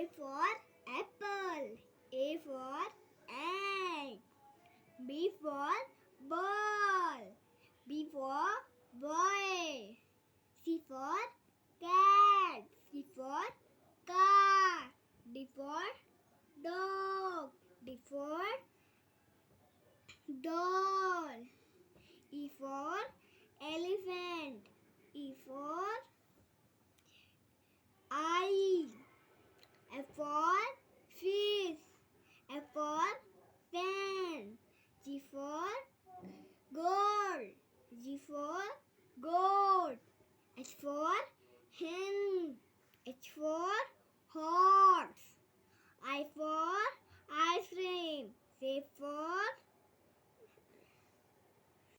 A for apple. A for ant. B for ball. B for boy. C for cat. C for car. D for dog. D for doll. E for elephant. E for eye. F for fish. F for fan. G for gold. G for goat. H for hen. H for horse. I for ice cream. C for